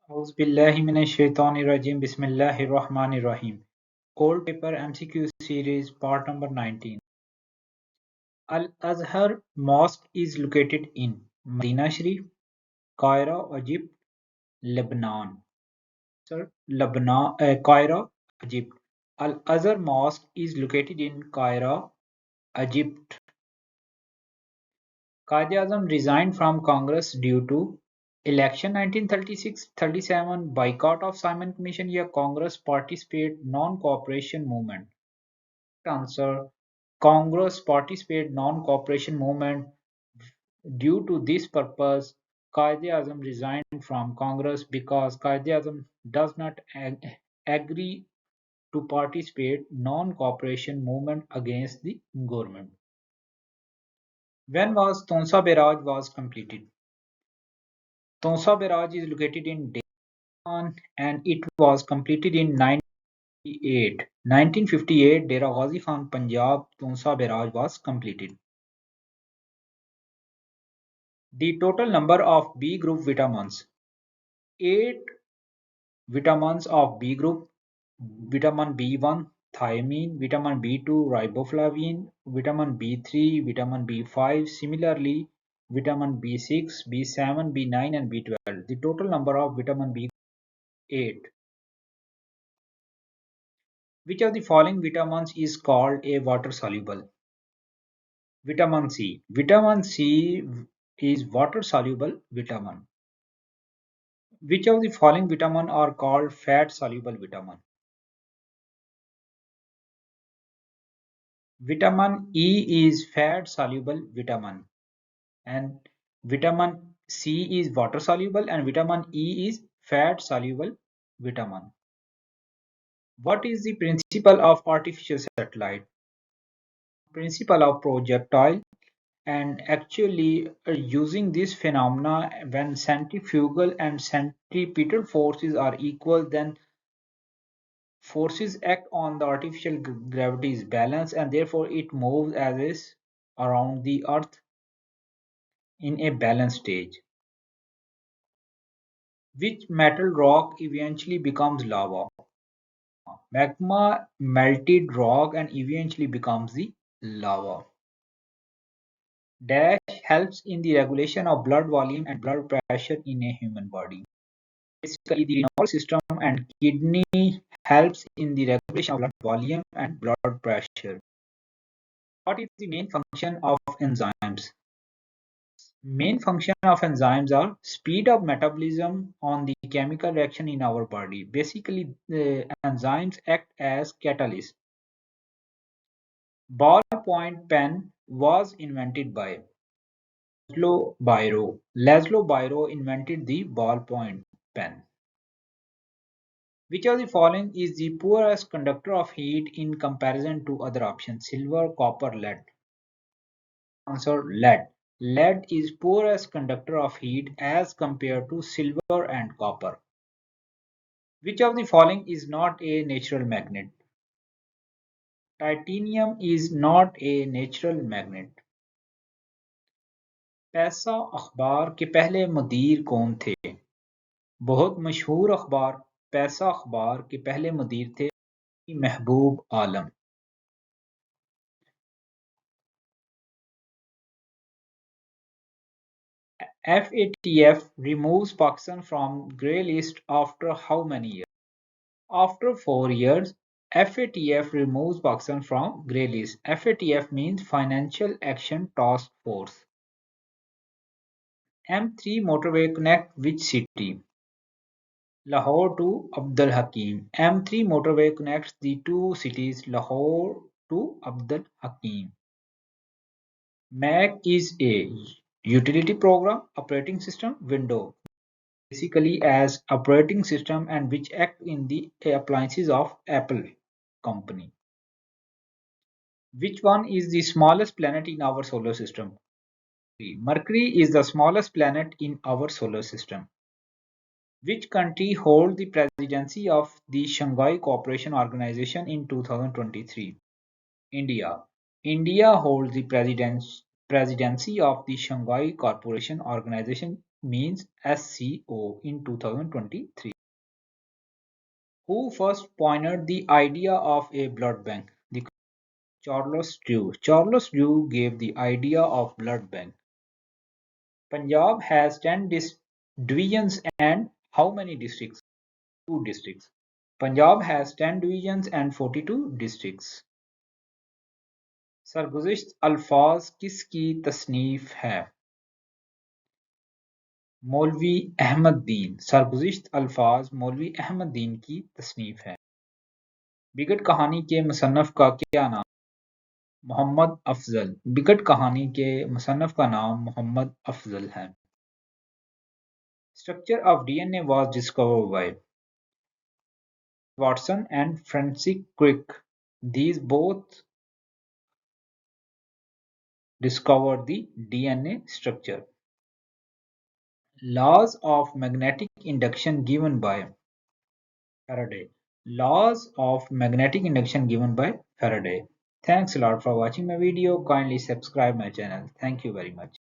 Auzu billahi minash shaitanir rajim. Bismillahir Rahmanir Rahim. Cold Paper MCQ Series Part number 19. Al-Azhar Mosque is located in Medina Sharif, Cairo, Egypt, Lebanon. Cairo, Egypt. Al-Azhar Mosque is located in Cairo, Egypt. Quaid-e-Azam resigned from Congress due to election 1936-37, boycott of Simon Commission या Congress participate non-cooperation movement. Answer: Congress participate non-cooperation movement. Due to this purpose, Quaid-e-Azam resigned from Congress because Quaid-e-Azam does not agree to participate non-cooperation movement against the government. When was Tonsa Barrage was completed? Tonsa Barrage is located in Deccan and it was completed in 1958. 1958, Dera Ghazi Khan, Punjab, Tonsa Barrage was completed. The total number of B group vitamins: 8 vitamins of B group, vitamin B1 thiamine, vitamin B2 riboflavin, vitamin B3, vitamin B5, similarly vitamin B6, B7, B9 and B12. The total number of vitamin B 8. Which of the following vitamins is called a water soluble? Vitamin C. Vitamin C is water soluble vitamin. Which of the following vitamin are called fat soluble vitamin? Vitamin E is fat soluble vitamin and vitamin C is water soluble and vitamin E is fat soluble vitamin. What is the principle of artificial satellite? Principle of projectile. And actually using this phenomena, when centrifugal and centripetal forces are equal, then forces act on the artificial gravity is balanced and therefore it moves as is around the earth in a balanced stage. Which metal rock eventually becomes lava? Magma melted rock and eventually becomes the lava. Dash helps in the regulation of blood volume and blood pressure in a human body. Basically, the renal system and kidney helps in the regulation of blood volume and blood pressure. What is the main function of enzymes? Main function of enzymes are speed of metabolism on the chemical reaction in our body. Basically, the enzymes act as catalysts. Ballpoint pen was invented by Laszlo Biro. Laszlo Biro invented the ballpoint pen. Which of the following is the poorest conductor of heat in comparison to other options? Silver, copper, lead. Answer: lead. Lead is poorest conductor of heat as compared to silver and copper. Which of the following is not a natural magnet? Titanium is not a natural magnet. पैसा अखबार के पहले मुदीर कौन थे? बहुत मशहूर अखबार पैसा अखबार के पहले मुदीर थे महबूब आलम. FATF removes Pakistan from grey list after how many years? After 4 years, FATF removes Pakistan from grey list. FATF means Financial Action Task Force. M3 motorway connect which city? Lahore to Abdul Hakim. M3 motorway connects the two cities Lahore to Abdul Hakim. Mac is a utility program, operating system, window. Basically as operating system and which act in the appliances of Apple company. Which one is the smallest planet in our solar system? Mercury is the smallest planet in our solar system. Which country holds the presidency of the Shanghai Cooperation Organization in 2023? India. India holds the presidency of the Shanghai Cooperation Organization means SCO in 2023. Who first pioneered the idea of a blood bank? Charles Drew. Charles Drew gave the idea of blood bank. Punjab has 10 divisions and how many districts? 2 districts. Punjab has 10 divisions and 42 districts. सरगुज़िश्त अल्फाज किसकी तसनीफ है? मौलवी अहमद दीन। सरगुज़िश्त अल्फाज मौलवी अहमद दीन की तसनीफ है। Wicket कहानी के मुसन्नफ़ का क्या नाम? मोहम्मद अफजल। बिगट कहानी के मुसन्नफ़ का नाम मोहम्मद अफजल है। Structure of DNA was discovered by Watson and Francis Crick. These both discovered the DNA structure. Laws of magnetic induction given by Faraday. Laws of magnetic induction given by Faraday. Thanks a lot for watching my video. Kindly subscribe my channel. Thank you very much.